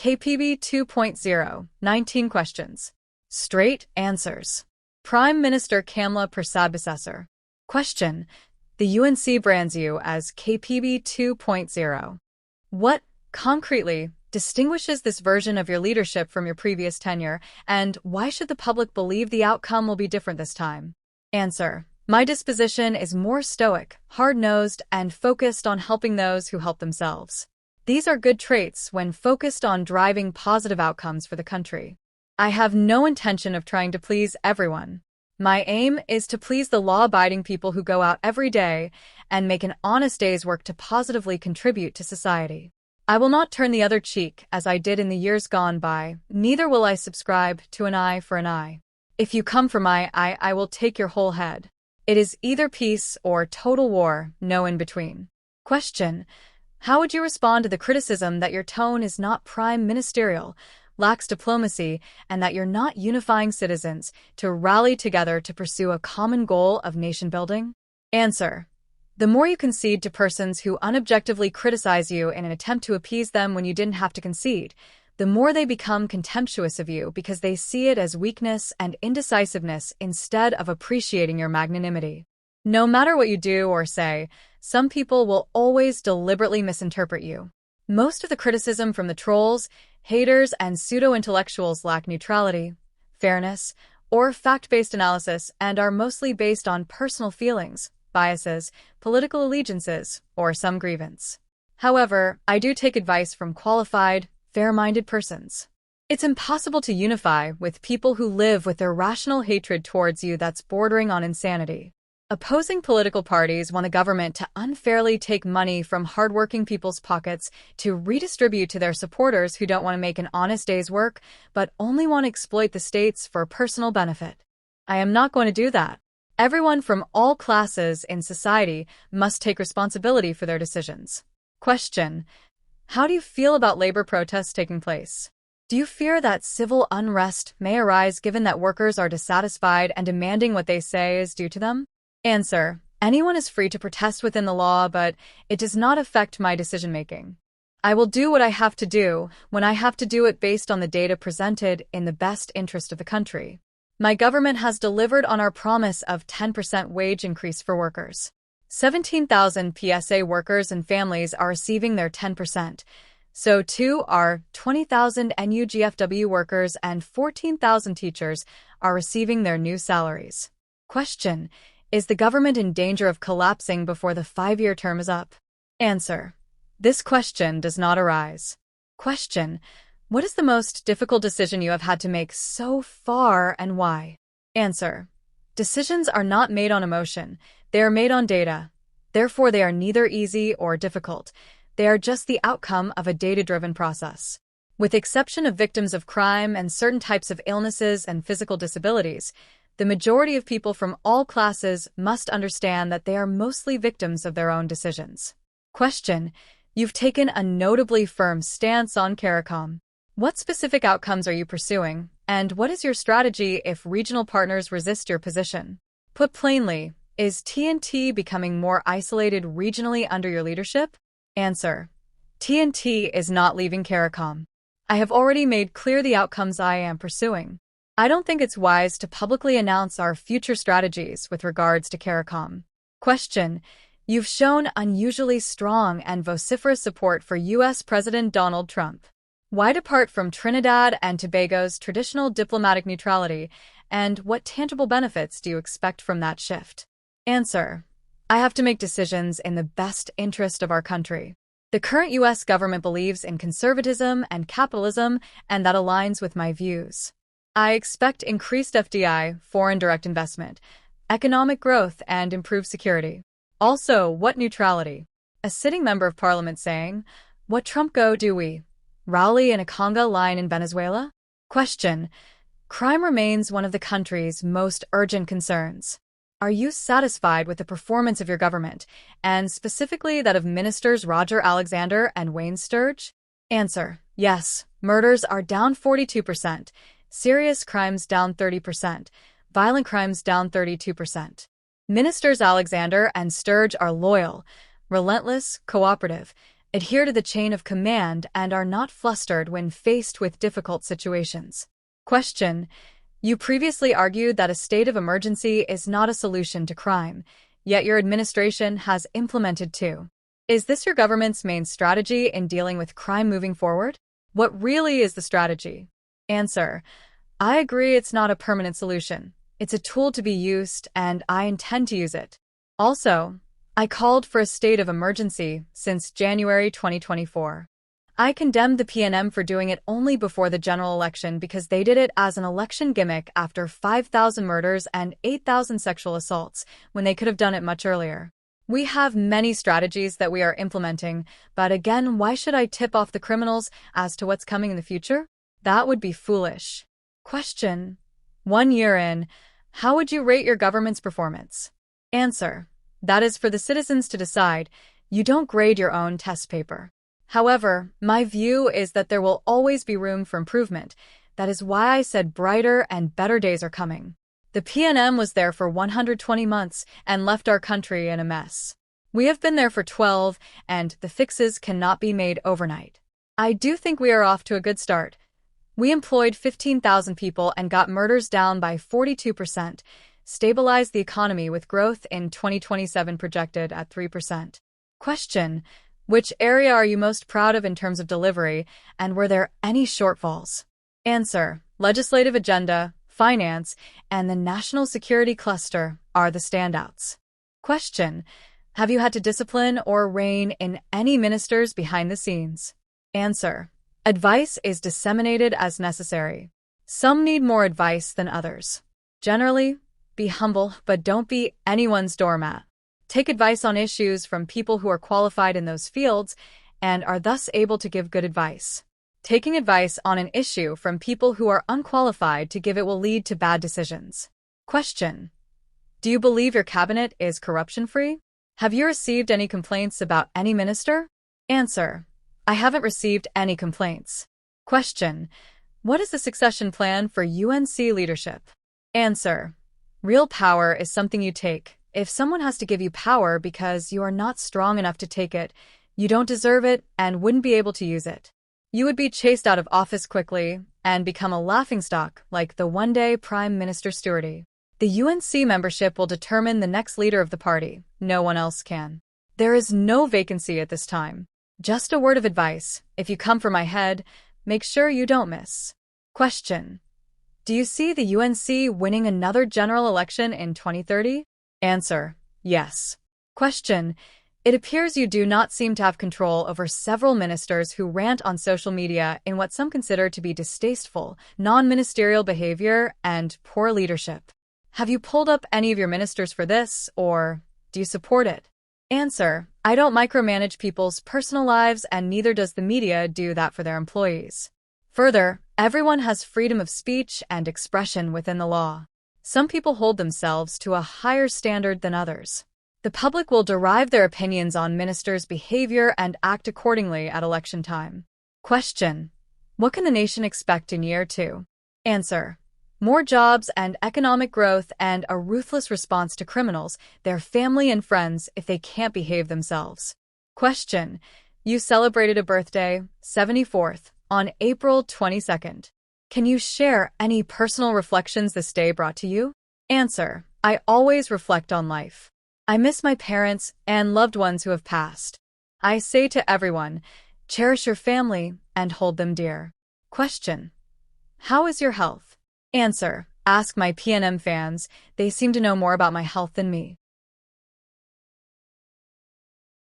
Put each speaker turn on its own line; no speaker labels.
KPB 2.0, 19 questions. Straight answers. Prime Minister Kamla Persad-Bissessar. Question. The UNC brands you as KPB 2.0. What, concretely, distinguishes this version of your leadership from your previous tenure, and why should the public believe the outcome will be different this time? Answer. My disposition is more stoic, hard-nosed, and focused on helping those who help themselves. These are good traits when focused on driving positive outcomes for the country. I have no intention of trying to please everyone. My aim is to please the law-abiding people who go out every day and make an honest day's work to positively contribute to society. I will not turn the other cheek as I did in the years gone by, neither will I subscribe to an eye for an eye. If you come for my eye, I will take your whole head. It is either peace or total war, no in between. Question. How would you respond to the criticism that your tone is not prime ministerial, lacks diplomacy, and that you're not unifying citizens to rally together to pursue a common goal of nation building? Answer. The more you concede to persons who unobjectively criticize you in an attempt to appease them when you didn't have to concede, the more they become contemptuous of you because they see it as weakness and indecisiveness instead of appreciating your magnanimity. No matter what you do or say, some people will always deliberately misinterpret you. Most of the criticism from the trolls, haters, and pseudo-intellectuals lack neutrality, fairness, or fact-based analysis and are mostly based on personal feelings, biases, political allegiances, or some grievance. However, I do take advice from qualified, fair-minded persons. It's impossible to unify with people who live with their rational hatred towards you that's bordering on insanity. Opposing political parties want the government to unfairly take money from hardworking people's pockets to redistribute to their supporters who don't want to make an honest day's work, but only want to exploit the states for personal benefit. I am not going to do that. Everyone from all classes in society must take responsibility for their decisions. Question. How do you feel about labor protests taking place? Do you fear that civil unrest may arise given that workers are dissatisfied and demanding what they say is due to them? Answer. Anyone is free to protest within the law, but it does not affect my decision-making. I will do what I have to do when I have to do it based on the data presented in the best interest of the country. My government has delivered on our promise of 10% wage increase for workers. 17,000 PSA workers and families are receiving their 10%. So too are 20,000 NUGFW workers and 14,000 teachers are receiving their new salaries. Question. Is the government in danger of collapsing before the 5-year term is up? Answer. This question does not arise. Question. What is the most difficult decision you have had to make so far and why? Answer. Decisions are not made on emotion. They are made on data. Therefore, they are neither easy or difficult. They are just the outcome of a data-driven process. With exception of victims of crime and certain types of illnesses and physical disabilities, the majority of people from all classes must understand that they are mostly victims of their own decisions. Question. You've taken a notably firm stance on CARICOM. What specific outcomes are you pursuing, and what is your strategy if regional partners resist your position? Put plainly, is TNT becoming more isolated regionally under your leadership? Answer. TNT is not leaving CARICOM. I have already made clear the outcomes I am pursuing. I don't think it's wise to publicly announce our future strategies with regards to CARICOM. Question. You've shown unusually strong and vociferous support for U.S. President Donald Trump. Why depart from Trinidad and Tobago's traditional diplomatic neutrality, and what tangible benefits do you expect from that shift? Answer. I have to make decisions in the best interest of our country. The current U.S. government believes in conservatism and capitalism, and that aligns with my views. I expect increased FDI, foreign direct investment, economic growth, and improved security. Also, what neutrality? A sitting member of parliament saying, what Trump go do we? Rally in a conga line in Venezuela? Question. Crime remains one of the country's most urgent concerns. Are you satisfied with the performance of your government, and specifically that of Ministers Roger Alexander and Wayne Sturge? Answer. Yes, murders are down 42%. Serious crimes down 30%, violent crimes down 32%. Ministers Alexander and Sturge are loyal, relentless, cooperative, adhere to the chain of command, and are not flustered when faced with difficult situations. Question: You previously argued that a state of emergency is not a solution to crime, yet your administration has implemented two. Is this your government's main strategy in dealing with crime moving forward? What really is the strategy? Answer: I agree it's not a permanent solution. It's a tool to be used, and I intend to use it. Also, I called for a state of emergency since January 2024. I condemned the PNM for doing it only before the general election because they did it as an election gimmick after 5,000 murders and 8,000 sexual assaults, when they could have done it much earlier. We have many strategies that we are implementing, but again, why should I tip off the criminals as to what's coming in the future? That would be foolish. Question: 1 year in, how would you rate your government's performance? Answer: That is for the citizens to decide. You don't grade your own test paper. However, my view is that there will always be room for improvement. That is why I said brighter and better days are coming. The PNM was there for 120 months and left our country in a mess. We have been there for 12, and the fixes cannot be made overnight. I do think we are off to a good start. We employed 15,000 people and got murders down by 42%, stabilized the economy with growth in 2027 projected at 3%. Question: Which area are you most proud of in terms of delivery, and were there any shortfalls? Answer: Legislative agenda, finance, and the national security cluster are the standouts. Question: Have you had to discipline or rein in any ministers behind the scenes? Answer: Advice is disseminated as necessary. Some need more advice than others. Generally, be humble, but don't be anyone's doormat. Take advice on issues from people who are qualified in those fields and are thus able to give good advice. Taking advice on an issue from people who are unqualified to give it will lead to bad decisions. Question: Do you believe your cabinet is corruption-free? Have you received any complaints about any minister? Answer: I haven't received any complaints. Question: What is the succession plan for UNC leadership? Answer: Real power is something you take. If someone has to give you power because you are not strong enough to take it, you don't deserve it and wouldn't be able to use it. You would be chased out of office quickly and become a laughingstock like the one-day Prime Minister Stewart. The UNC membership will determine the next leader of the party. No one else can. There is no vacancy at this time. Just a word of advice: if you come for my head, make sure you don't miss. Question: Do you see the UNC winning another general election in 2030? Answer: Yes. Question: It appears you do not seem to have control over several ministers who rant on social media in what some consider to be distasteful, non-ministerial behavior and poor leadership. Have you pulled up any of your ministers for this, or do you support it? Answer: I don't micromanage people's personal lives, and neither does the media do that for their employees. Further, everyone has freedom of speech and expression within the law. Some people hold themselves to a higher standard than others. The public will derive their opinions on ministers' behavior and act accordingly at election time. Question: What can the nation expect in year 2? Answer: More jobs and economic growth and a ruthless response to criminals, their family and friends, if they can't behave themselves. Question: You celebrated a birthday, 74th, on April 22nd. Can you share any personal reflections this day brought to you? Answer: I always reflect on life. I miss my parents and loved ones who have passed. I say to everyone, cherish your family and hold them dear. Question: How is your health? Answer: Ask my PNM fans. They seem to know more about my health than me.